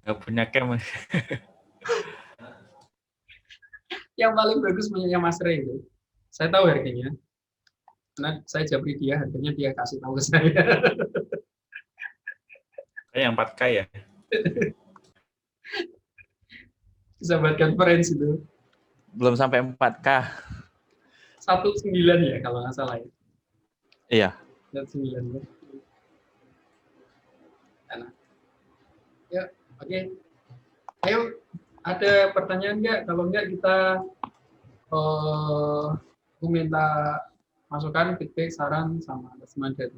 Nggak punya cam. Yang paling bagus punyanya Mas Rey itu. Saya tahu harganya. Karena saya japri dia, harganya dia kasih tahu ke saya. Kayak yang 4K ya. Bisa buat conference itu. Belum sampai 4K. 19 ya kalau nggak salah ya. Iya. 19 ya. Nah, ya, oke. Ayo, ada pertanyaan nggak? Kalau nggak kita aku minta masukan, feedback, saran sama teman dari.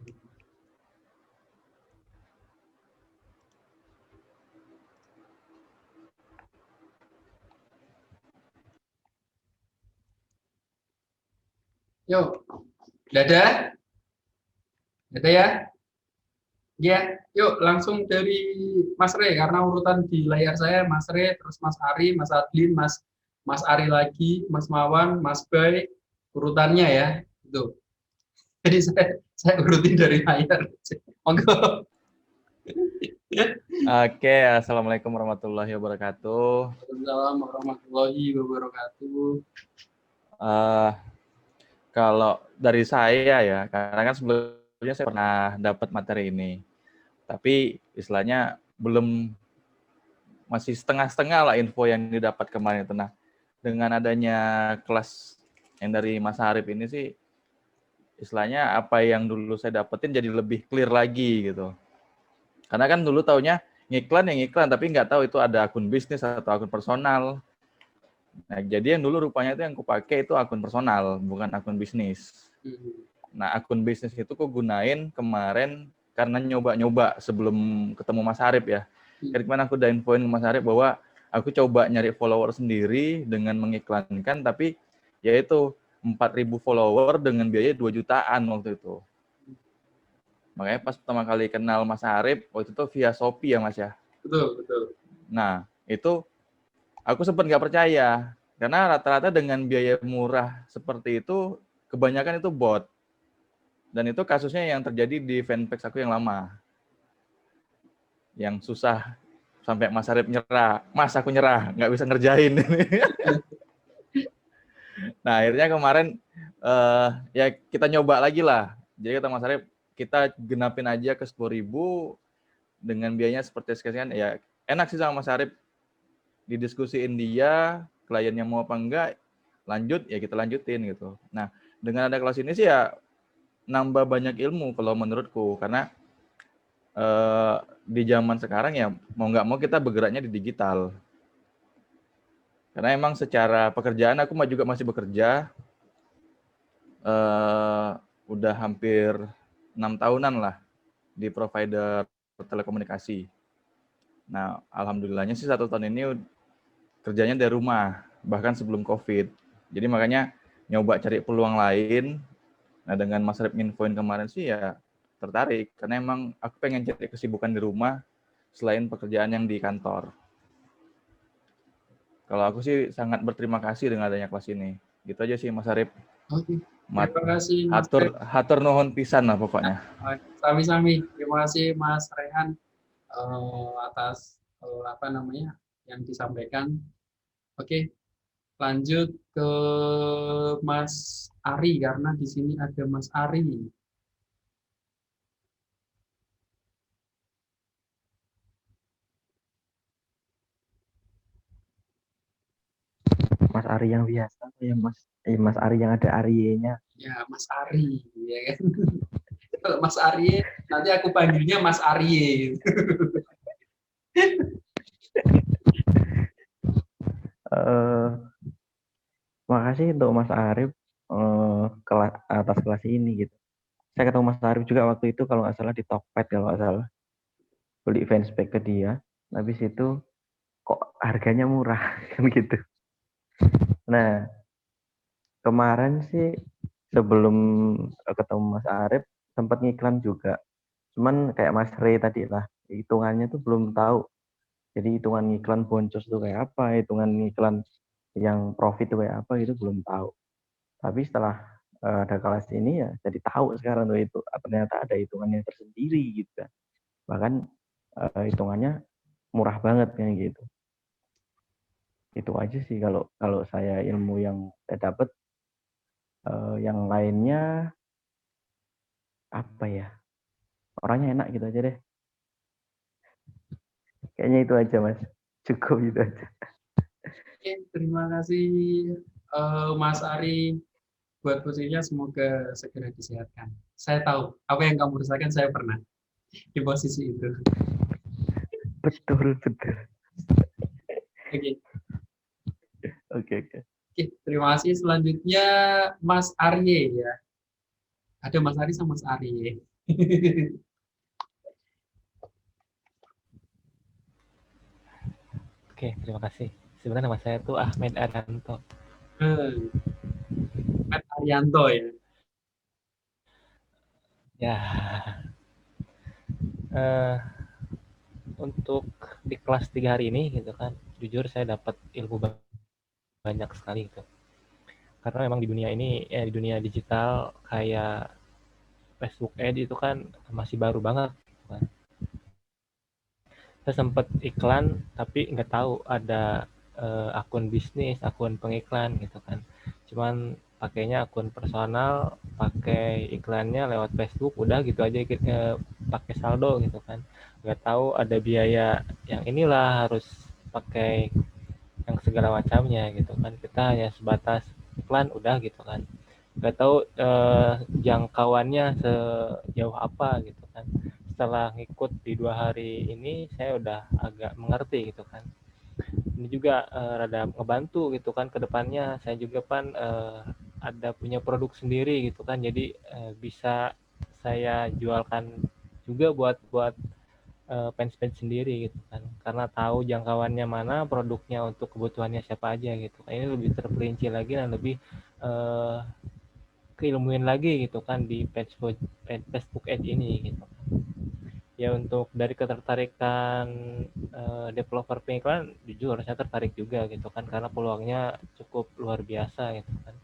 Yuk, dadah, dadah ya. Ya, yuk langsung dari Mas Re karena urutan di layar saya Mas Re, terus Mas Ari, Mas Adlin, Mas Ari lagi, Mas Mawan, Mas Bay, urutannya ya. Itu. Jadi saya urutin dari layar. Monggo. Oke, assalamualaikum warahmatullahi wabarakatuh. Waalaikumsalam warahmatullahi wabarakatuh. Uh, Kalau dari saya ya, karena kan sebelumnya saya pernah dapat materi ini, tapi istilahnya belum, masih setengah-setengah lah info yang didapat kemarin itu. Nah, dengan adanya kelas yang dari Mas Arif ini sih, istilahnya apa yang dulu saya dapetin jadi lebih clear lagi gitu. Karena kan dulu taunya ngiklan yang iklan, tapi nggak tahu itu ada akun bisnis atau akun personal. Nah, jadi yang dulu rupanya itu yang kupakai itu akun personal, bukan akun bisnis. Nah, akun bisnis itu aku gunain kemarin karena nyoba-nyoba sebelum ketemu Mas Arif ya. Kemarin aku udah infoin ke Mas Arif bahwa aku coba nyari follower sendiri dengan mengiklankan, tapi yaitu 4.000 follower dengan biaya 2 jutaan waktu itu. Makanya pas pertama kali kenal Mas Arif, waktu itu via Shopee ya Mas ya. Betul, betul. Nah, itu aku sempat nggak percaya. Karena rata-rata dengan biaya murah seperti itu, kebanyakan itu bot. Dan itu kasusnya yang terjadi di fanpage aku yang lama. Yang susah sampai Mas Arif nyerah. Mas, aku nyerah, nggak bisa ngerjain. Nah, akhirnya kemarin ya kita nyoba lagi lah. Jadi kata Mas Arif, kita genapin aja ke 10.000 dengan biayanya seperti sekian. Ya enak sih sama Mas Arif. Didiskusiin dia, kliennya mau apa enggak, lanjut ya kita lanjutin gitu. Nah, dengan ada kelas ini sih ya nambah banyak ilmu kalau menurutku, karena di zaman sekarang ya mau nggak mau kita bergeraknya di digital. Karena emang secara pekerjaan aku juga masih bekerja, udah hampir 6 tahunan lah di provider telekomunikasi. Nah, alhamdulillahnya sih 1 tahun ini kerjanya dari rumah, bahkan sebelum COVID. Jadi makanya nyoba cari peluang lain. Nah, dengan Mas Rep nginfoin kemarin sih ya tertarik, karena emang aku pengen cari kesibukan di rumah selain pekerjaan yang di kantor. Kalau aku sih sangat berterima kasih dengan adanya kelas ini. Gitu aja sih Mas Arif. Oke. Terima kasih Mas Hatur Rey. hatur nuhun pisan lah pokoknya. Sami-sami. Terima kasih Mas Rehan atas apa namanya yang disampaikan. Oke, lanjut ke Mas Ari karena di sini ada Mas Ari. Mas Ari yang biasa ya Mas Ari yang ada Arie-nya. Ya, Mas Ari, ya kan. Kalau Mas Ari nanti aku panggilnya Mas Ari. Makasih untuk Mas Arif atas kelas ini gitu. Saya ketemu Mas Arif juga waktu itu kalau nggak salah di Tokped kalau nggak salah. Beli fanspage ke dia. Habis itu kok harganya murah kan gitu. Nah, kemarin sih sebelum ketemu Mas Arif sempat ngiklan juga. Cuman kayak Mas Rey tadi lah, hitungannya tuh belum tahu. Jadi hitungan iklan boncos itu kayak apa, hitungan iklan yang profit itu kayak apa itu belum tahu. Tapi setelah ada kelas ini ya jadi tahu sekarang tuh ternyata ada hitungannya tersendiri gitu kan. Bahkan hitungannya murah banget kan gitu. Itu aja sih kalau kalau saya ilmu yang saya dapat. Yang lainnya apa ya? Orangnya enak gitu aja deh. Kayaknya itu aja Mas. Cukup itu aja. Oke, terima kasih Mas Ari buat posisinya, semoga segera disehatkan. Saya tahu apa yang kamu rasakan, saya pernah di posisi itu. Betul, betul. Oke, Oke, oke. oke, terima kasih. Selanjutnya Mas Arye ya. Ada Mas Ari sama Mas Arye. Oke, terima kasih. Sebenarnya nama saya tuh Ahmed Adanto. Mas Arianto ya. Ya, eh, untuk di kelas 3 hari ini gitu kan, jujur saya dapat ilmu banyak sekali gitu. Karena memang di dunia ini, di dunia digital kayak Facebook Ads itu kan masih baru banget gitu kan. Saya sempat iklan tapi nggak tahu ada akun bisnis, akun pengiklan gitu kan. Cuman pakainya akun personal, pakai iklannya lewat Facebook, udah gitu aja pakai saldo gitu kan. Nggak tahu ada biaya yang inilah harus pakai yang segala macamnya gitu kan. Kita hanya sebatas iklan udah gitu kan. Nggak tahu jangkauannya sejauh apa gitu kan. Setelah ngikut di 2 hari ini saya udah agak mengerti gitu kan. Ini juga rada ngebantu gitu kan ke depannya. Saya juga kan ada punya produk sendiri gitu kan. Jadi bisa saya jualkan juga buat fans-fans sendiri gitu kan. Karena tahu jangkauannya mana, produknya untuk kebutuhannya siapa aja gitu. Ini lebih terperinci lagi dan lebih keilmuin lagi gitu kan di Facebook Ads ini gitu. Ya untuk dari ketertarikan developer pengiklan, jujur saya tertarik juga gitu kan karena peluangnya cukup luar biasa gitu kan.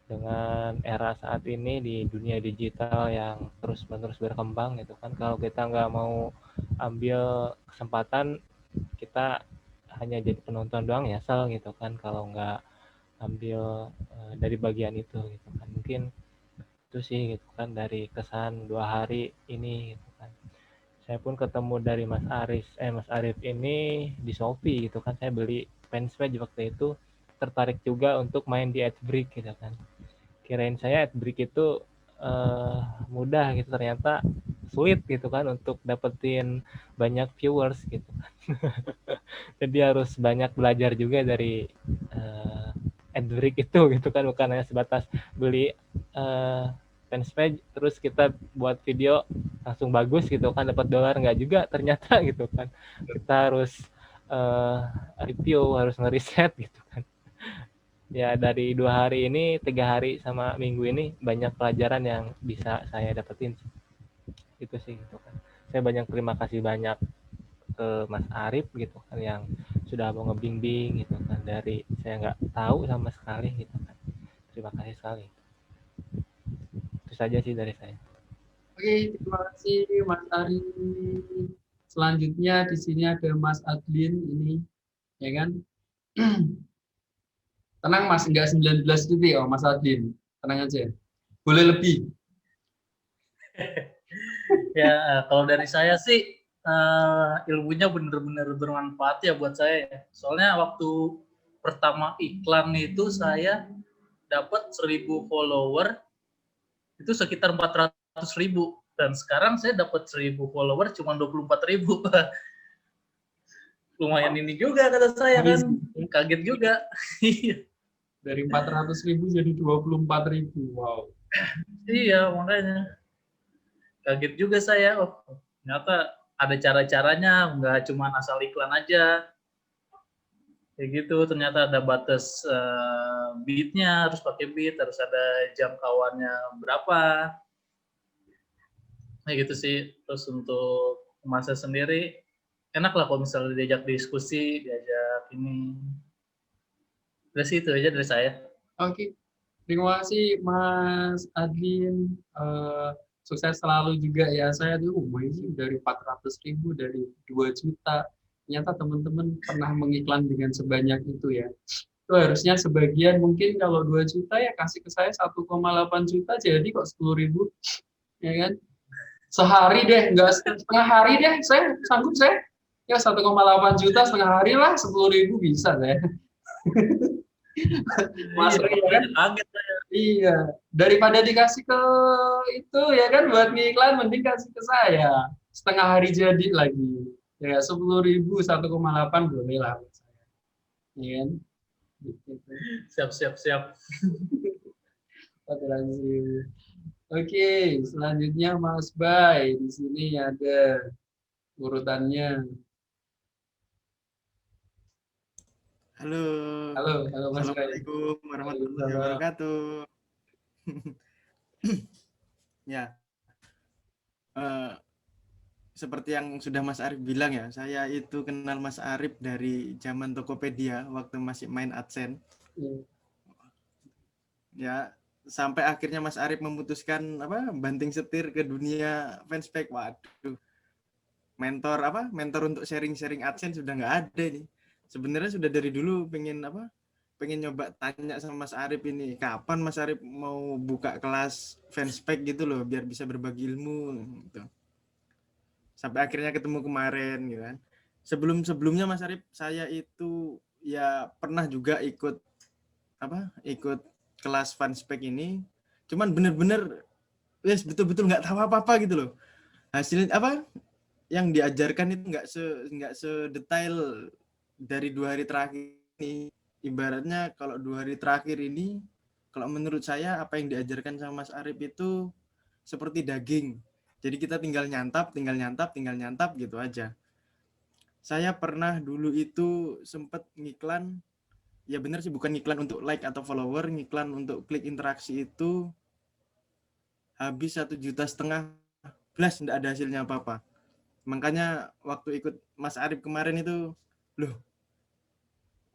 Dengan era saat ini di dunia digital yang terus-menerus berkembang gitu kan, kalau kita nggak mau ambil kesempatan, kita hanya jadi penonton doang nyesel gitu kan kalau nggak ambil dari bagian itu gitu kan. Mungkin itu sih gitu kan dari kesan 2 hari ini gitu kan. Saya pun ketemu dari Mas Arif ini di Shopee gitu kan. Saya beli fanspage waktu itu, tertarik juga untuk main di Adbreak gitu kan. Kirain saya Adbreak itu mudah gitu, ternyata sulit gitu kan untuk dapetin banyak viewers gitu kan. Jadi harus banyak belajar juga dari Adbreak itu gitu kan, bukan hanya sebatas beli fanspage terus kita buat video langsung bagus gitu kan dapat dolar, nggak juga ternyata gitu kan. Kita harus review, harus ngeriset gitu kan. Ya dari 2 hari ini, 3 hari sama minggu ini banyak pelajaran yang bisa saya dapetin itu sih gitu kan. Saya banyak terima kasih banyak ke Mas Arif gitu kan yang sudah mau ngebimbing gitu kan, dari saya nggak tahu sama sekali gitu kan. Terima kasih sekali. Itu saja sih dari saya. Oke, terima kasih Mas Ari. Selanjutnya di sini ada Mas Adlin ini, ya kan? Tenang Mas, enggak 19 titik oh Mas Adlin. Tenang aja. Boleh lebih. Ya, kalau dari saya sih ilmunya benar-benar bermanfaat ya buat saya ya. Soalnya waktu pertama iklan itu saya dapat 1.000 follower itu sekitar 400.000 dan sekarang saya dapat 1.000 follower cuma 24.000. Lumayan ini juga kata saya kan, kaget juga. Dari 400.000 jadi 24.000. Wow. Iya, makanya kaget juga saya. Oh, ternyata ada cara-caranya, nggak cuma asal iklan aja. Kayak gitu, ternyata ada batas beatnya, harus pakai beat, harus ada jangkauannya berapa. Kayak gitu sih. Terus untuk masa sendiri, enak lah kalau misalnya diajak diskusi, diajak ini. Udah sih, itu aja dari saya. Oke. Terima kasih Mas Adlin. Sukses selalu juga ya. Saya tuh dari 400.000, dari 2 juta. ternyata teman-teman pernah mengiklan dengan sebanyak itu ya. Itu harusnya sebagian, mungkin kalau 2 juta ya kasih ke saya 1,8 juta, jadi kok 10.000, ya kan? Sehari deh, enggak setengah hari deh, saya sanggup saya. Ya 1,8 juta setengah hari lah, 10.000 bisa saya. Mas Iya, Ri, ya kan? makanya kaget saya. Iya, daripada dikasih ke itu ya kan buat ngiklan, mending kasih ke saya. Setengah hari jadi lagi. Ya 10.000 1,8 boleh lah buat saya. Iya kan? Gitu. Siap. Oke, selanjutnya Mas Bay. Di sini ada urutannya. Halo, Halo Mas Bay. Assalamualaikum warahmatullahi wabarakatuh. Ya, seperti yang sudah Mas Arif bilang ya, saya itu kenal Mas Arif dari zaman Tokopedia waktu masih main AdSense. Ya, sampai akhirnya Mas Arif memutuskan banting setir ke dunia fanspage. Waduh, mentor untuk sharing AdSense sudah nggak ada nih. Sebenarnya sudah dari dulu pengen nyoba tanya sama Mas Arif ini, kapan Mas Arif mau buka kelas fanspage gitu loh, biar bisa berbagi ilmu gitu. Sampai akhirnya ketemu kemarin gitu kan. Sebelumnya Mas Arif, saya itu ya pernah juga ikut kelas fanspage ini, cuman bener-bener betul-betul nggak tahu apa-apa gitu loh. Hasilnya yang diajarkan itu nggak sedetail dari 2 hari terakhir ini. Ibaratnya kalau 2 hari terakhir ini, kalau menurut saya apa yang diajarkan sama Mas Arif itu seperti daging. Jadi kita tinggal nyantap gitu aja. Saya pernah dulu itu sempat ngiklan, ya benar sih, bukan ngiklan untuk like atau follower, ngiklan untuk klik interaksi itu habis 1,5 juta, plus nggak ada hasilnya apa-apa. Makanya waktu ikut Mas Arif kemarin itu, loh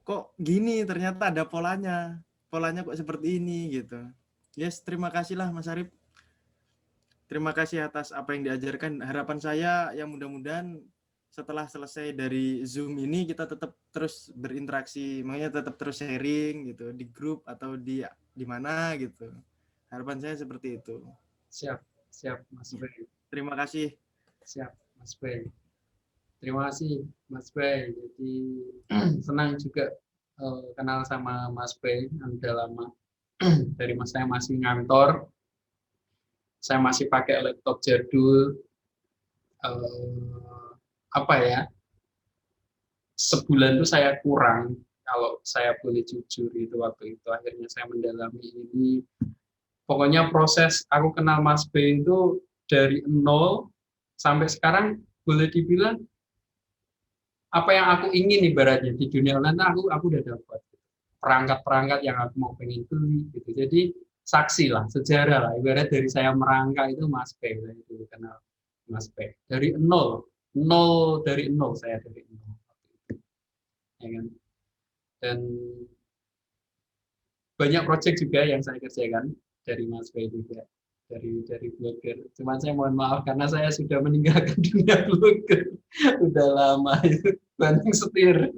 kok gini, ternyata ada polanya kok seperti ini gitu. Yes, terima kasih lah Mas Arif. Terima kasih atas apa yang diajarkan. Harapan saya ya mudah-mudahan setelah selesai dari Zoom ini kita tetap terus berinteraksi, makanya tetap terus sharing gitu di grup atau di mana gitu. Harapan saya seperti itu. Siap Mas Bay. Terima kasih. Siap Mas Bay. Terima kasih Mas Bay. Jadi senang juga kenal sama Mas Bay, udah lama. Dari saya masih ngantor, saya masih pakai laptop jadul. Sebulan itu saya kurang, kalau saya boleh jujur itu waktu itu. Akhirnya saya mendalami ini. Pokoknya proses aku kenal Mas Bay itu dari nol sampai sekarang, boleh dibilang apa yang aku ingin ibaratnya di dunia online aku udah dapat perangkat-perangkat yang aku mau pengen beli gitu. Jadi saksi lah, sejarah lah, ibarat dari saya merangkak itu Mas Bay, saya itu kenal Mas Bay dari nol saya dari nol, ya kan? Dan banyak proyek juga yang saya kerjakan dari Mas Bay juga, dari blogger. Cuman saya mohon maaf karena saya sudah meninggalkan dunia blogger udah lama itu, banting setir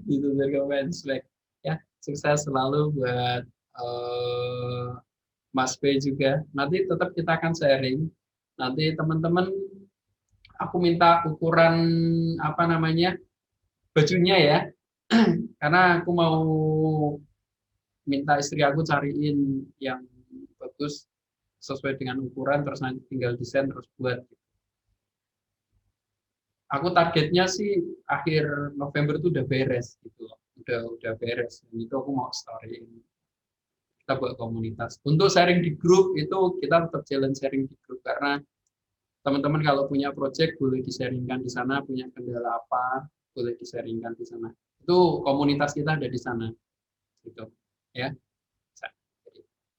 itu dari fanspage. Ya, sukses selalu buat Mas Bay juga. Nanti tetap kita akan sharing. Nanti teman-teman, aku minta ukuran bajunya ya, karena aku mau minta istri aku cariin yang bagus sesuai dengan ukuran, terus nanti tinggal desain terus buat. Aku targetnya sih akhir November itu udah beres gitu loh. Udah beres. Dan itu aku mau storyin. Kita buat komunitas. Untuk sharing di grup itu kita tetap jalan sharing di grup, karena teman-teman kalau punya project boleh di-sharingkan di sana, punya kendala apa boleh di-sharingkan di sana. Itu komunitas kita ada di sana. Gitu. Ya.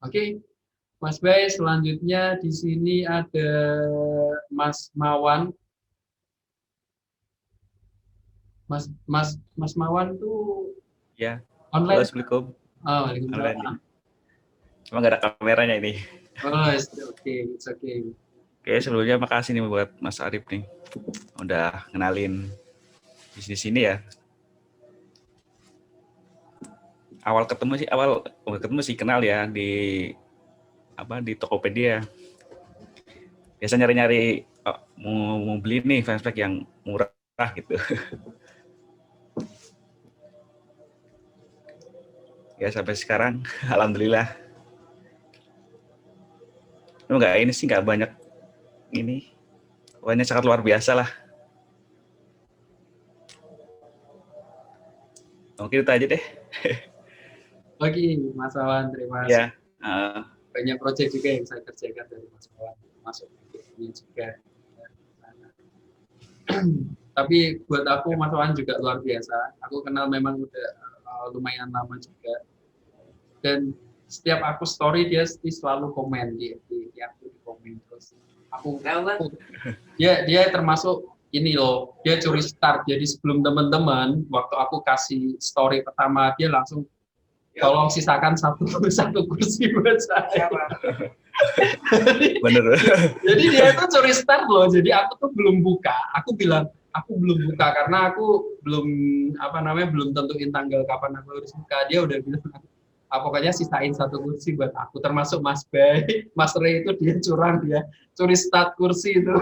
Oke. Mas Bay, selanjutnya di sini ada Mas Mawan. Mas Mawan tuh Ya. online. Assalamualaikum. Oh, waalaikumsalam. Cuma nggak ada kameranya ini. Oh, it's okay. Oke, sebelumnya makasih nih buat Mas Arif nih. Udah ngenalin di sini ya. Awal ketemu sih kenal ya di Tokopedia. Biasa nyari-nyari mau beli nih fanspage yang murah gitu. Ya sampai sekarang alhamdulillah. Nggak banyak ini. Pokoknya sangat luar biasa lah. Mungkin itu aja deh. Oke, Mas Awan, terima kasih. Ya. Banyak proyek juga yang saya kerjakan dari Mas Awan, masuk ini juga. Tapi buat aku Mas Awan juga luar biasa. Aku kenal memang udah lumayan lama juga. Dan setiap aku story dia selalu komen di aku di komen terus. Dia termasuk ini loh, dia curi start. Jadi sebelum teman-teman, waktu aku kasih story pertama, dia langsung tolong sisakan satu kursi buat saya. Bener. Jadi dia itu curi start loh. Jadi aku tuh belum buka. Aku bilang aku belum buka karena aku belum tentuin tanggal kapan aku harus buka. Dia udah bilang pokoknya sisain satu kursi buat aku. Termasuk Mas Bay, Mas Ray itu dia curang, dia curi start kursi itu.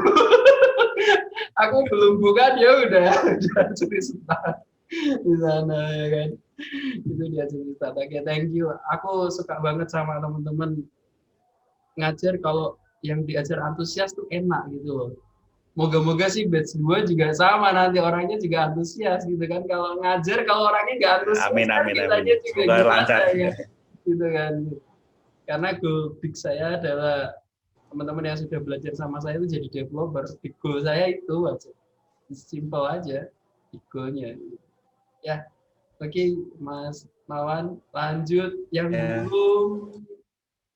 Aku belum buka dia udah curi start di sana ya kan. Itu dia curi start. Oke, thank you. Aku suka banget sama teman-teman ngajar kalau yang diajar antusias tuh enak gitu loh. Moga-moga sih batch 2 juga sama, nanti orangnya juga antusias gitu kan. Kalau ngajar kalau orangnya nggak antusias, Amin. juga Semoga lancar. ya. Gitu kan. Karena goal big saya adalah teman-teman yang sudah belajar sama saya itu jadi developer. Big goal saya itu aja. Simple aja goalnya. Ya, oke, Mas Mawan, lanjut yang belum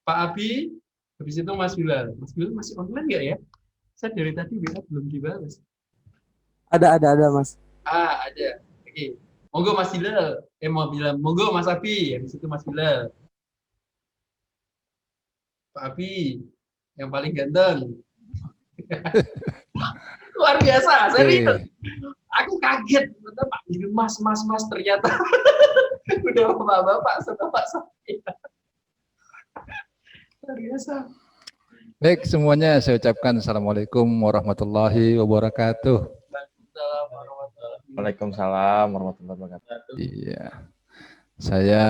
Pak Abi, habis itu Mas Bilal. Mas Bilal masih online nggak ya? Saya dari tadi WA belum dibalas. Ada Mas. Ada. Oke. Monggo Mas Bilal. Monggo Mas Abi. Habis itu Mas Bilal. Pak Abi, yang paling ganteng. Luar biasa, serius. Aku kaget, ternyata Pak Mas ternyata udah bapak-bapak sebapak saya. Luar biasa. Baik, semuanya saya ucapkan Assalamualaikum warahmatullahi wabarakatuh. Waalaikumsalam warahmatullahi wabarakatuh. Iya, saya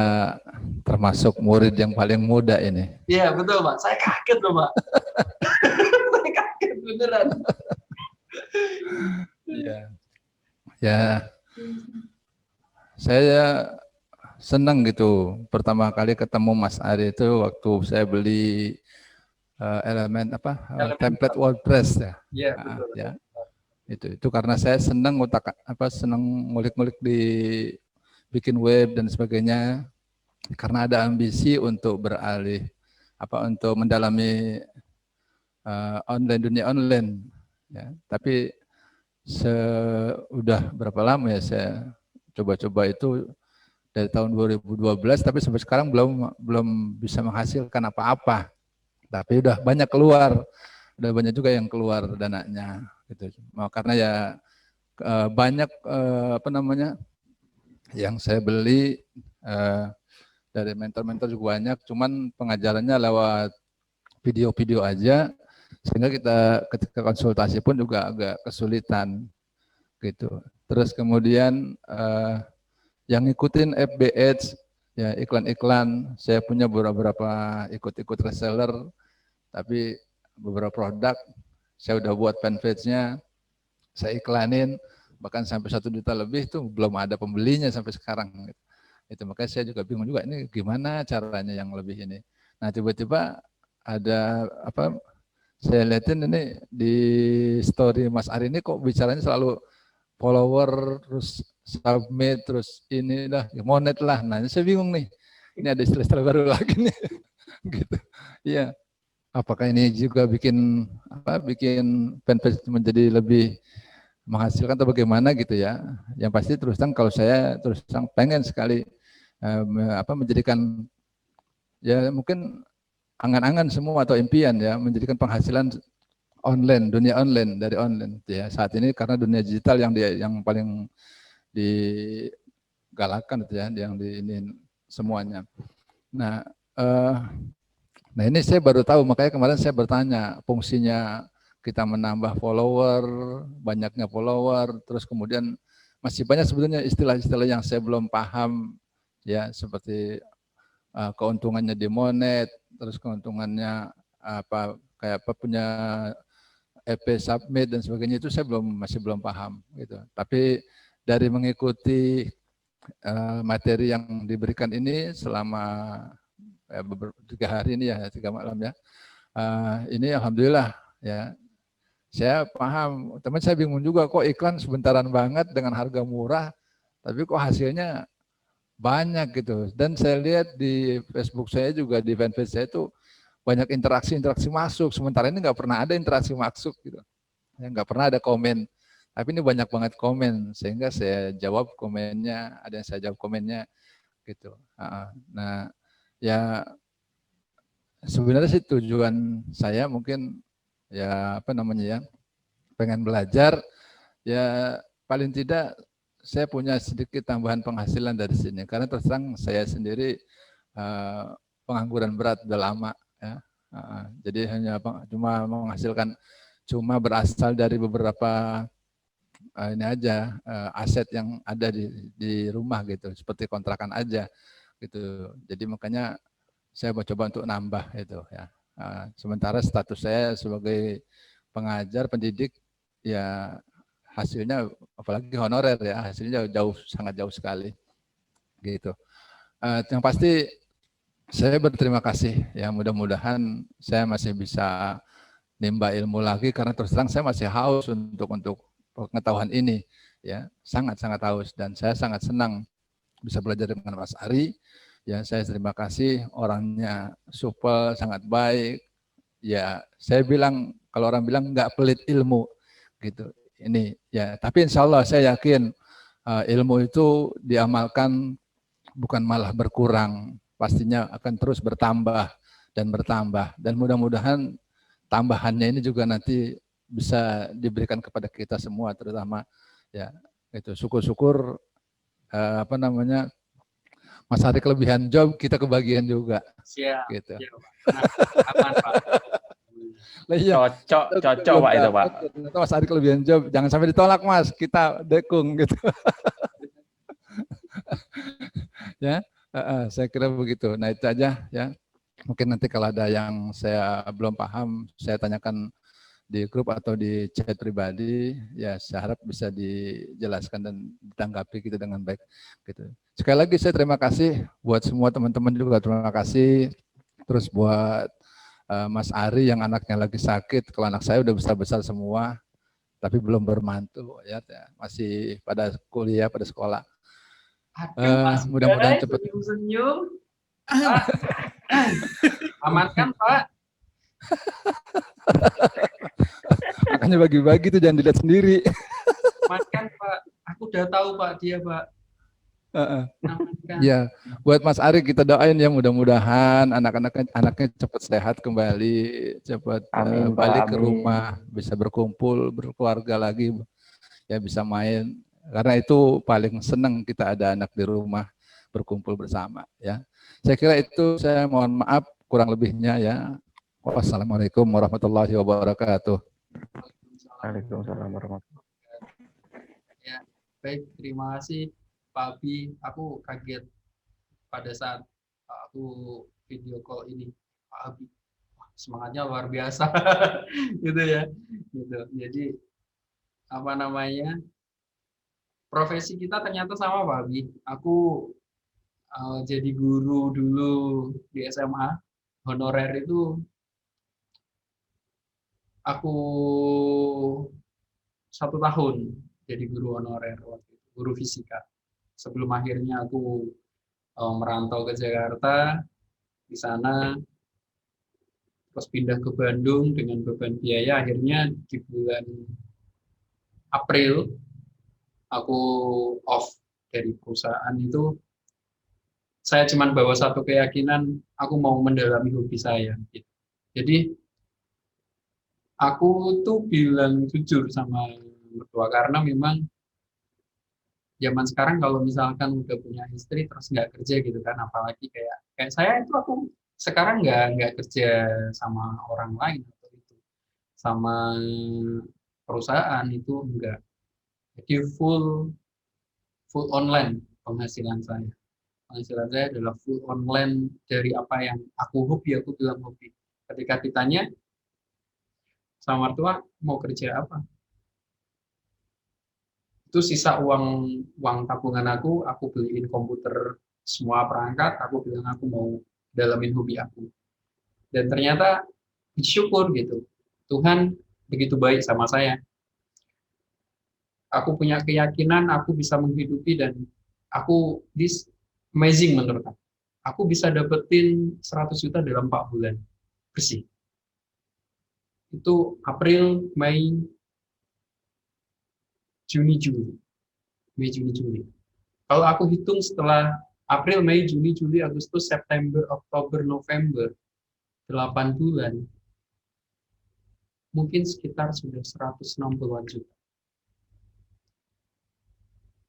termasuk murid yang paling muda ini. Iya, betul Pak. Saya kaget loh Pak. Saya kaget beneran. Iya. Ya, saya senang gitu. Pertama kali ketemu Mas Ari itu waktu saya beli template WordPress ya. Iya, betul. Ya. Itu karena saya senang senang ngulik-ngulik di bikin web dan sebagainya, karena ada ambisi untuk beralih untuk mendalami dunia online ya. Tapi udah berapa lama ya saya coba-coba itu dari tahun 2012, tapi sampai sekarang belum bisa menghasilkan apa-apa. Tapi udah banyak juga yang keluar dananya gitu. Karena ya banyak yang saya beli dari mentor-mentor juga banyak, cuman pengajarannya lewat video-video aja, sehingga kita ketika konsultasi pun juga agak kesulitan gitu. Terus kemudian yang ngikutin FB Ads, ya iklan-iklan, saya punya beberapa ikut reseller, tapi beberapa produk saya udah buat fanpage-nya, saya iklanin, bahkan sampai 1 juta lebih tuh belum ada pembelinya sampai sekarang. Itu makanya saya juga bingung juga ini gimana caranya yang lebih ini. Nah tiba-tiba ada saya lihatin ini di story Mas Ari ini kok bicaranya selalu follower, terus submit, terus inilah monet lah. Nah ini saya bingung nih, ini ada istilah-istilah baru lagi nih, gitu. Iya. Apakah ini juga bikin fanpage menjadi lebih menghasilkan atau bagaimana gitu ya? Yang pasti terus terang kalau saya terus terang pengen sekali menjadikan ya mungkin angan-angan semua atau impian ya menjadikan penghasilan online, dunia online dari online ya saat ini, karena dunia digital yang paling digalakan itu ya, yang diinin semuanya. Nah, nah ini saya baru tahu, makanya kemarin saya bertanya fungsinya kita menambah follower, banyaknya follower, terus kemudian masih banyak sebetulnya istilah-istilah yang saya belum paham ya, seperti keuntungannya di monet, terus keuntungannya apa kayak apa punya EP submit dan sebagainya, itu saya masih belum paham gitu. Tapi dari mengikuti materi yang diberikan ini selama 3 hari ini ya, 3 malam ya, ini alhamdulillah ya, saya paham. Teman saya bingung juga, kok iklan sebentaran banget dengan harga murah, tapi kok hasilnya banyak gitu. Dan saya lihat di Facebook saya juga, di fanpage saya itu banyak interaksi masuk. Sementara ini nggak pernah ada interaksi masuk gitu. Ya, nggak pernah ada komen. Tapi ini banyak banget komen, sehingga saya jawab komennya, ada yang saya jawab komennya gitu. Nah, ya sebenarnya sih tujuan saya mungkin ya apa namanya ya, pengen belajar ya, paling tidak saya punya sedikit tambahan penghasilan dari sini, karena terus terang saya sendiri pengangguran berat udah lama ya. Jadi hanya cuma menghasilkan, cuma berasal dari beberapa ini aja aset yang ada di rumah gitu, seperti kontrakan aja gitu. Jadi makanya saya coba untuk nambah itu ya. Sementara status saya sebagai pengajar, pendidik ya, hasilnya apalagi honorer ya, hasilnya sangat jauh sekali gitu. Yang pasti saya berterima kasih ya, mudah-mudahan saya masih bisa nimba ilmu lagi, karena terus terang saya masih haus untuk pengetahuan ini ya, sangat haus, dan saya sangat senang bisa belajar dengan Mas Ari ya. Saya terima kasih, orangnya supel, sangat baik ya. Saya bilang, kalau orang bilang nggak pelit ilmu gitu ini ya, tapi insya Allah saya yakin ilmu itu diamalkan bukan malah berkurang, pastinya akan terus bertambah dan mudah-mudahan tambahannya ini juga nanti bisa diberikan kepada kita semua, terutama ya itu, syukur-syukur apa namanya, Mas Ari kelebihan job, kita kebagian juga. Siap. Gitu. Siap, Pak. Nah, aman, Pak. Iya. Cocok Pak itu Pak. Ternyata Mas Ari kelebihan job, jangan sampai ditolak Mas, kita dekung gitu. Ya, saya kira begitu. Nah itu aja ya. Mungkin nanti kalau ada yang saya belum paham, saya tanyakan di grup atau di chat pribadi, ya saya harap bisa dijelaskan dan ditanggapi gitu dengan baik gitu. Sekali lagi saya terima kasih buat semua teman-teman juga, terima kasih. Terus buat Mas Ari yang anaknya lagi sakit, kalau anak saya udah besar-besar semua, tapi belum bermantu ya, masih pada kuliah, pada sekolah. Mudah-mudahan cepat. Senyum-senyum. Pak. Amankan Pak. Makanya bagi-bagi tuh, jangan dilihat sendiri. Amankan Pak. Aku udah tahu Pak dia Pak. Ya, buat Mas Ari kita doain ya, mudah-mudahan anaknya cepat sehat kembali, cepat balik ke rumah, bisa berkumpul, berkeluarga lagi, ya bisa main. Karena itu paling senang kita ada anak di rumah berkumpul bersama ya. Saya kira itu, saya mohon maaf kurang lebihnya ya. Wassalamualaikum warahmatullahi wabarakatuh. Waalaikumsalam warahmatullahi wabarakatuh. Ya, baik, terima kasih Pak Abi. Aku kaget pada saat aku video call ini, Pak Abi. Wah, semangatnya luar biasa. Gitu ya. Gitu. Jadi apa namanya? Profesi kita ternyata sama Pak Abi. Aku jadi guru dulu di SMA honorer itu, aku 1 tahun jadi guru honorer waktu itu, guru fisika. Sebelum akhirnya aku merantau ke Jakarta, di sana terus pindah ke Bandung dengan beban biaya. Akhirnya di bulan April aku off dari perusahaan itu. Saya cuma bawa satu keyakinan, aku mau mendalami hobi saya. Jadi aku tuh bilang jujur sama mertua, karena memang zaman sekarang kalau misalkan udah punya istri terus nggak kerja gitu kan, apalagi kayak saya itu, aku sekarang nggak kerja sama orang lain atau itu sama perusahaan, itu enggak. Jadi full online penghasilan saya. Penghasilan saya adalah full online dari apa yang aku hobi, aku bilang hobi. Ketika ditanya sama mertua mau kerja apa, itu sisa uang tabungan aku beliin komputer semua perangkat, aku bilang aku mau dalamin hobi aku. Dan ternyata bersyukur gitu, Tuhan begitu baik sama saya. Aku punya keyakinan aku bisa menghidupi, dan aku this amazing menurut aku. Aku bisa dapetin 100 juta dalam 4 bulan bersih. Itu April, Mei, Juni, Juli. Mei, Juni, Juli. Kalau aku hitung setelah April, Mei, Juni, Juli, Agustus, September, Oktober, November, 8 bulan, mungkin sekitar sudah 160-an juta.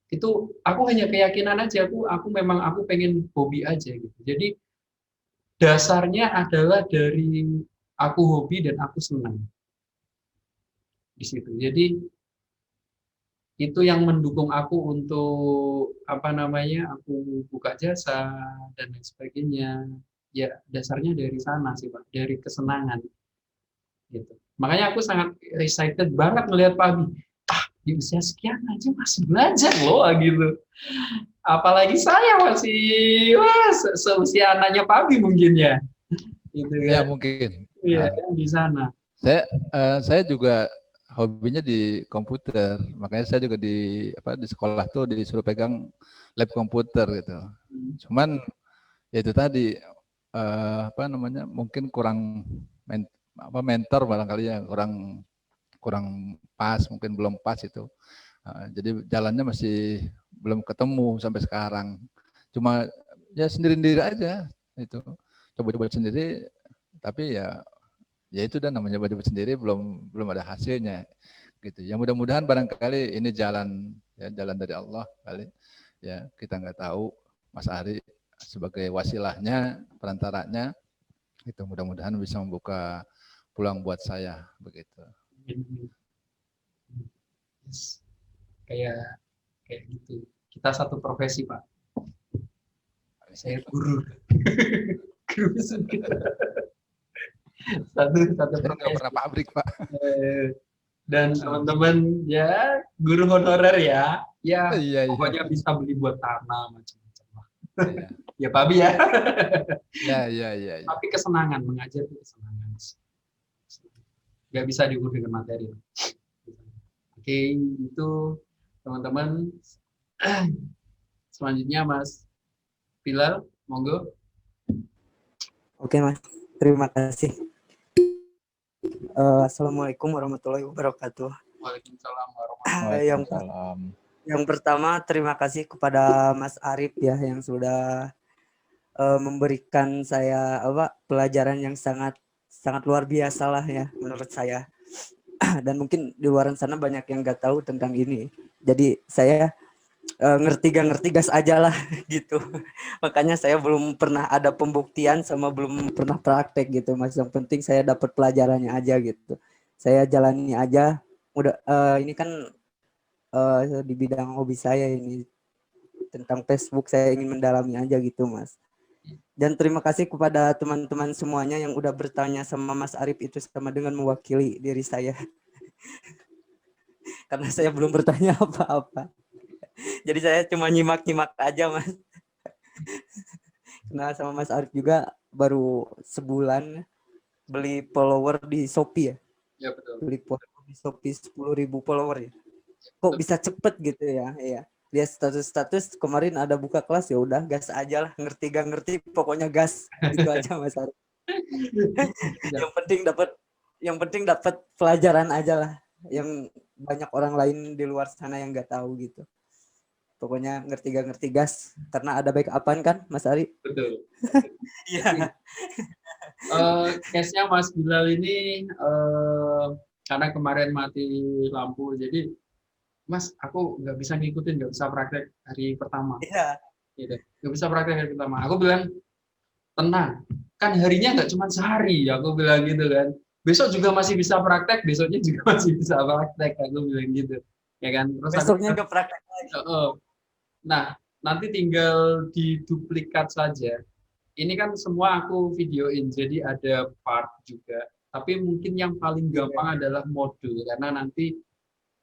Itu aku hanya keyakinan aja, aku memang aku pengen hobi aja gitu. Jadi dasarnya adalah dari aku hobi dan aku senang di situ. Jadi itu yang mendukung aku untuk apa namanya, aku buka jasa dan lain sebagainya. Ya dasarnya dari sana sih Pak, dari kesenangan gitu. Makanya aku sangat excited banget melihat Pak Abi. Di usia sekian aja masih belajar loh gitu. Apalagi saya masih seusia anaknya Pak Abi mungkin ya. Gitu Ya kan. mungkin. Iya kan di sana. Saya juga hobinya di komputer, makanya saya juga di sekolah tuh disuruh pegang lab komputer gitu. Cuman ya itu tadi mungkin kurang mentor barangkali ya, kurang pas, mungkin belum pas itu. Jadi jalannya masih belum ketemu sampai sekarang. Cuma ya sendiri-sendiri aja itu, coba-coba sendiri, tapi ya itu dan namanya coba sendiri belum ada hasilnya gitu. Ya mudah-mudahan barangkali ini jalan dari Allah kali ya, kita nggak tahu. Mas Ari sebagai wasilahnya, perantaranya itu, mudah-mudahan bisa membuka peluang buat saya begitu. Yes. Kayak gitu. Kita satu profesi Pak. Saya guru. Guru satu Saya nggak profesi. pernah pabrik Pak. Dan teman-teman ya guru honorer ya. Ya Iya. pokoknya bisa beli buat tanah macam-macam lah. Iya. Ya Pak Abi ya. Iya. Tapi kesenangan mengajar itu kesenangan. Nggak bisa diukur dengan materi. Oke, itu teman-teman. Selanjutnya Mas Bilal, monggo. Oke Mas, terima kasih. Assalamualaikum warahmatullahi wabarakatuh. Waalaikumsalam warahmatullahi Waalaikumsalam. Yang pertama terima kasih kepada Mas Arif ya, yang sudah memberikan saya pelajaran yang sangat luar biasa lah ya menurut saya. Dan mungkin di luar sana banyak yang nggak tahu tentang ini. Jadi saya ngerti gak ngerti gas aja lah gitu. Makanya saya belum pernah ada pembuktian sama belum pernah praktek gitu Mas. Yang penting saya dapat pelajarannya aja gitu. Saya jalani aja. Udah ini kan di bidang hobi saya ini tentang Facebook, saya ingin mendalami aja gitu Mas. Dan terima kasih kepada teman-teman semuanya yang udah bertanya sama Mas Arif, itu sama dengan mewakili diri saya. Karena saya belum bertanya apa-apa. Jadi saya cuma nyimak-nyimak aja Mas. Kenal sama Mas Arif juga baru sebulan, beli follower di Shopee ya. Ya betul. Beli follower di Shopee 10.000 follower ya. Kok bisa cepet gitu ya? Iya. Lihat status kemarin ada buka kelas, ya udah gas aja lah, ngerti gak ngerti pokoknya gas gitu aja Mas Arif. yang penting dapat pelajaran aja lah, yang banyak orang lain di luar sana yang nggak tahu gitu. Pokoknya ngerti gak ngerti gas, karena ada backup-an kan Mas Ari. Betul. Iya. Case-nya Mas Bilal ini karena kemarin mati lampu, jadi Mas, aku nggak bisa ngikutin, nggak bisa praktek hari pertama. Iya. Gitu. Nggak bisa praktek hari pertama. Aku bilang, tenang, kan harinya nggak cuma sehari, aku bilang gitu kan. Besok juga masih bisa praktek, besoknya juga masih bisa praktek, aku bilang gitu. Ya kan? Terus aku Besoknya ke praktek lagi. nah, nanti tinggal diduplikat saja. Ini kan semua aku videoin, jadi ada part juga. Tapi mungkin yang paling gampang adalah modul, karena nanti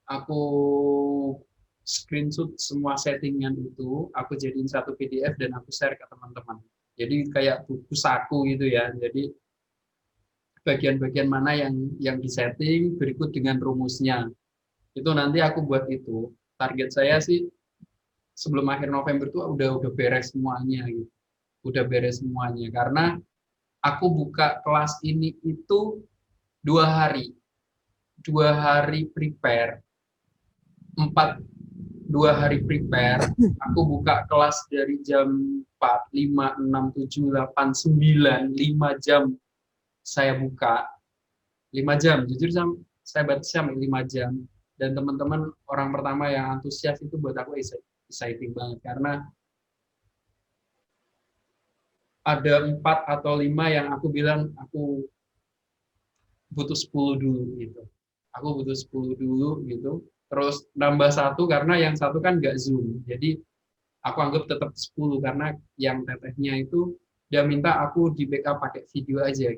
aku screenshot semua settingan itu, aku jadiin satu PDF dan aku share ke teman-teman. Jadi kayak buku saku gitu ya. Jadi bagian-bagian mana yang disetting berikut dengan rumusnya. Itu nanti aku buat itu. Target saya sih sebelum akhir November tuh udah beres semuanya gitu. Udah beres semuanya karena aku buka kelas ini itu 2 hari. 2 hari prepare. 2 hari prepare. Aku buka kelas dari jam 4, 5, 6, 7, 8, 9, 5 jam saya buka. 5 jam, jujur saya batasi sampai 5 jam. Dan teman-teman orang pertama yang antusias itu buat aku exciting banget karena ada 4 atau 5 yang aku bilang aku butuh 10 dulu gitu. Aku butuh 10 dulu gitu. Terus nambah 1 karena yang 1 kan nggak Zoom. Jadi aku anggap tetap 10 karena yang tetehnya itu dia minta aku di backup pakai video aja.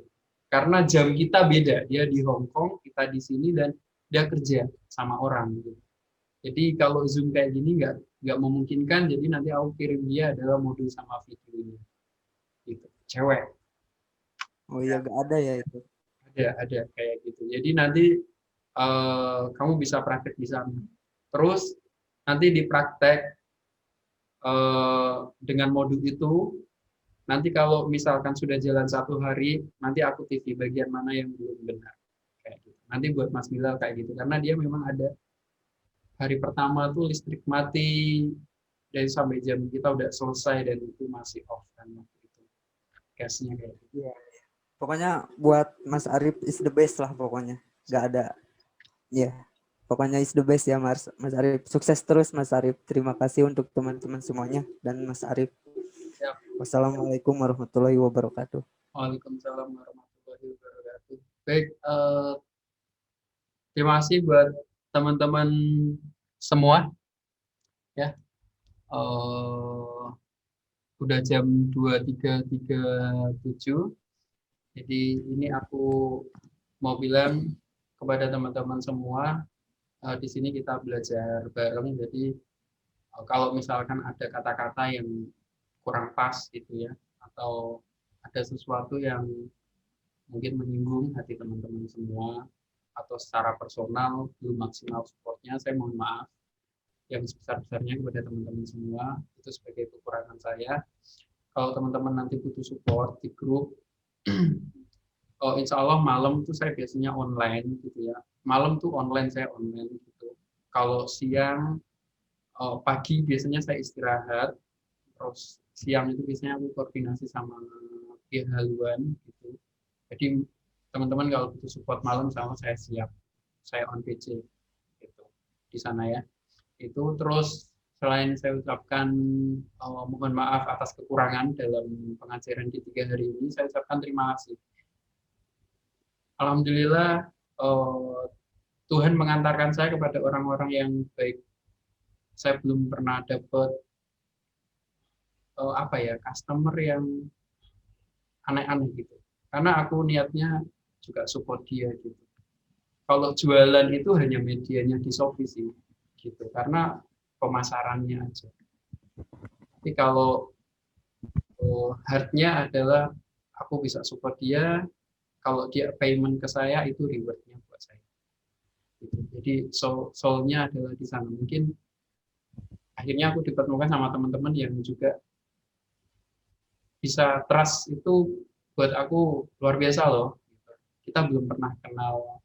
Karena jam kita beda. Dia di Hong Kong, kita di sini dan dia kerja sama orang gitu. Jadi kalau Zoom kayak gini nggak memungkinkan, jadi nanti aku kirim dia adalah modul sama videonya. Gitu. Cewek. Oh iya, nggak ada ya itu. Ada kayak gitu. Jadi nanti kamu bisa praktek di sana. Terus nanti dipraktek dengan modul itu. Nanti kalau misalkan sudah jalan 1 hari, nanti aku TV bagian mana yang belum benar. Kayak gitu. Nanti buat Mas Bilal kayak gitu. Karena dia memang ada hari pertama tuh listrik mati dari sampai jam kita udah selesai dan itu masih off kan waktu itu. Gasnya kayak gitu. Iya. Pokoknya buat Mas Arif is the best lah pokoknya. Nggak ada. Ya. Pokoknya is the best ya Mas Arif. Sukses terus Mas Arif. Terima kasih untuk teman-teman semuanya dan Mas Arif. Siap. Wassalamualaikum warahmatullahi wabarakatuh. Waalaikumsalam warahmatullahi wabarakatuh. Baik, terima kasih buat teman-teman semua. Ya, udah jam 23.37. Jadi ini aku mau bilang kepada teman-teman semua, di sini kita belajar bareng. Jadi kalau misalkan ada kata-kata yang kurang pas gitu ya, atau ada sesuatu yang mungkin menyinggung hati teman-teman semua, atau secara personal belum maksimal supportnya, saya mohon maaf yang sebesar-besarnya kepada teman-teman semua. Itu sebagai kekurangan saya. Kalau teman-teman nanti butuh support di grup, insya Allah malam tuh saya biasanya online gitu ya. Malam tuh online, saya online gitu. Kalau siang, pagi biasanya saya istirahat. Terus siang itu biasanya aku koordinasi sama pihak haluan gitu. Jadi teman-teman kalau butuh support malam sama saya siap. Saya on PC gitu di sana ya. Itu terus selain saya ucapkan mohon maaf atas kekurangan dalam pengajaran di 3 hari ini, saya ucapkan terima kasih. Alhamdulillah Tuhan mengantarkan saya kepada orang-orang yang baik. Saya belum pernah dapat customer yang aneh-aneh gitu. Karena aku niatnya juga support dia gitu. Kalau jualan itu hanya medianya di Shopee sih gitu. Karena pemasarannya aja. Tapi kalau hardnya adalah aku bisa support dia. Kalau dia payment ke saya itu rewardnya buat saya. Gitu. Jadi soul-nya adalah di sana. Mungkin akhirnya aku dipertemukan sama teman-teman yang juga bisa trust itu buat aku luar biasa loh. Kita belum pernah kenal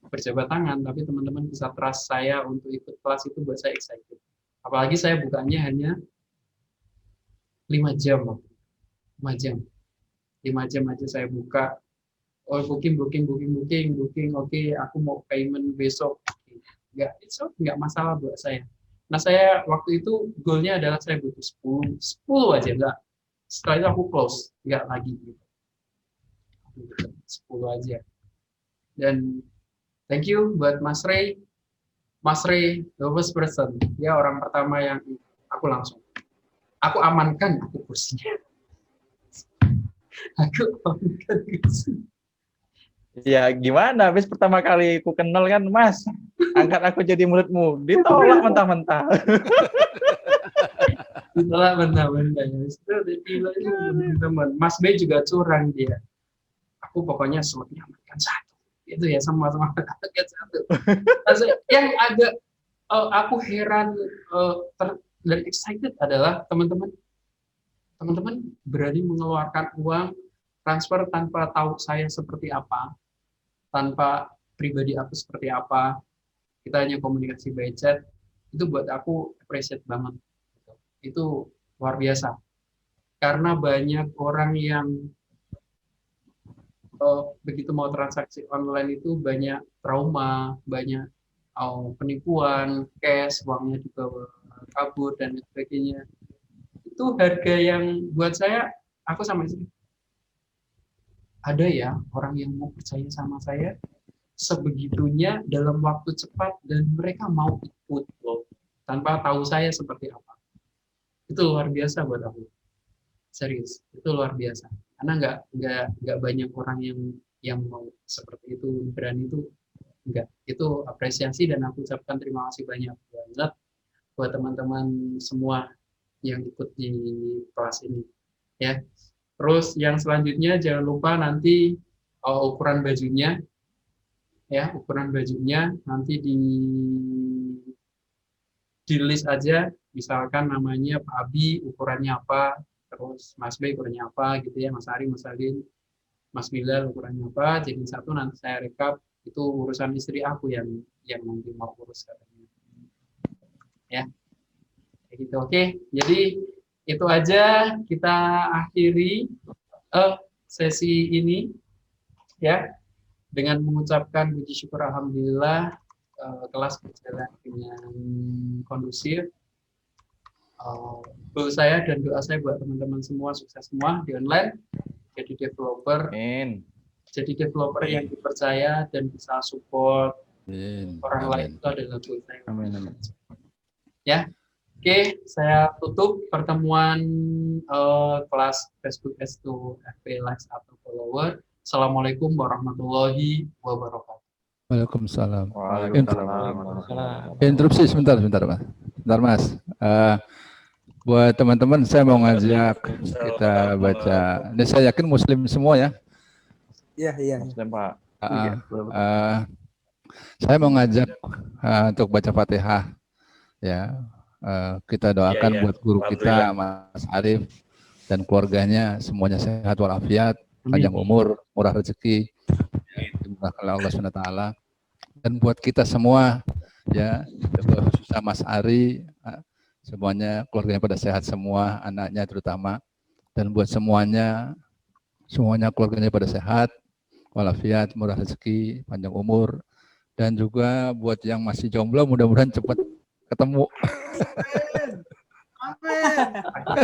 berjabat tangan, tapi teman-teman bisa trust saya untuk ikut kelas itu buat saya excited. Apalagi saya bukanya hanya 5 jam. 5 jam. 5 jam aja saya buka. Oh, booking. Oke, aku mau payment besok. nggak masalah buat saya. Nah, saya waktu itu goalnya adalah saya butuh 10 aja, nggak. Setelah itu aku close, nggak lagi gitu. 10 aja. Dan thank you buat Mas Ray. Mas Ray, the first person. Dia orang pertama yang aku amankan aku kursinya. Aku amankan kursinya. Ya gimana, habis pertama kali ku kenal kan Mas, angkat aku jadi muridmu, ditolak mentah-mentah. Ditolak mentah-mentah. Itu dibilang teman-teman. Mas B juga curang dia. Aku pokoknya slotnya amankan 1. Itu ya sama-sama amankan 1. Yang agak aku heran dan excited adalah teman-teman berani mengeluarkan uang transfer tanpa tahu saya seperti apa, tanpa pribadi aku seperti apa. Kita hanya komunikasi by chat. Itu buat aku appreciate banget. Itu luar biasa. Karena banyak orang yang begitu mau transaksi online itu banyak trauma, banyak penipuan, cash, uangnya juga kabur dan sebagainya. Itu harga yang buat saya, aku sama istri, ada ya orang yang mau percaya sama saya sebegitunya dalam waktu cepat dan mereka mau ikut loh tanpa tahu saya seperti apa. Itu luar biasa buat aku. Serius, itu luar biasa. Karena nggak banyak orang yang mau seperti itu, berani itu enggak. Itu apresiasi dan aku ucapkan terima kasih banyak banget buat teman-teman semua yang ikut di kelas ini. Ya. Terus yang selanjutnya jangan lupa nanti ukuran bajunya, ya ukuran bajunya nanti di list aja, misalkan namanya Pak Abi ukurannya apa, terus Mas B ukurannya apa gitu ya, Mas Ari, Mas Alin, Mas Bilal ukurannya apa, jadi satu nanti saya rekap, itu urusan istri aku yang nanti mau urus katanya. Ya, kayak gitu. Oke, jadi itu aja kita akhiri sesi ini ya dengan mengucapkan puji syukur alhamdulillah kelas berjalan dengan kondusif. Doa saya dan doa saya buat teman-teman semua sukses semua di online, jadi developer, jadi developer yang dipercaya dan bisa support orang lain, itu adalah goal saya. Ya. Oke, saya tutup pertemuan kelas Facebook S2 FP Likes atau Follower. Assalamualaikum warahmatullahi wabarakatuh. Waalaikumsalam. Waalaikumsalam. Interupsi sebentar Mas. Bentar Mas. Buat teman-teman saya mau ngajak kita baca. Ini saya yakin Muslim semua ya. Iya. Muslim Pak. Saya mau ngajak untuk baca Fatihah ya. Kita doakan buat guru kita Mas Arif dan keluarganya semuanya sehat walafiat, panjang umur, murah rezeki, dimurahkan Allah SWT. Dan buat kita semua ya, khususnya Mas Ari, semuanya keluarganya pada sehat semua, anaknya terutama, dan buat semuanya keluarganya pada sehat walafiat, murah rezeki, panjang umur, dan juga buat yang masih jomblo mudah-mudahan cepat ketemu.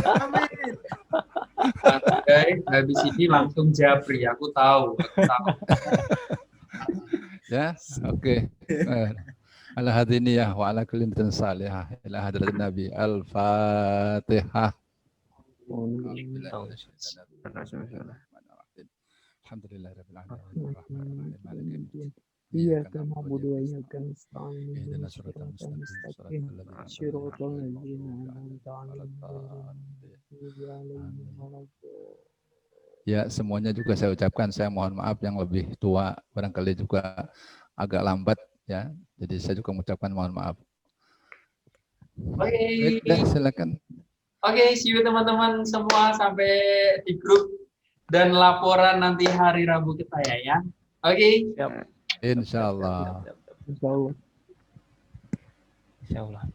Amin. Oke, habis ini langsung japri, aku tahu. Ya, oke. Ala hadiniyah wa ala kulli niyatin salihah ila hadratin Nabi. Al-Fatihah. Alhamdulillahirabbil alamin. إياك نعبد وإياك نستعين اهدنا الصراط المستقيم صراط الذين أنعمت عليهم. Ya, semuanya juga saya ucapkan, saya mohon maaf yang lebih tua, barangkali juga agak lambat ya. Jadi saya juga mengucapkan mohon maaf. Oke. Silakan. Oke, see you teman-teman semua sampai di grup dan laporan nanti hari Rabu kita ya. Oke. Insyaallah. Insyaallah. Insyaallah.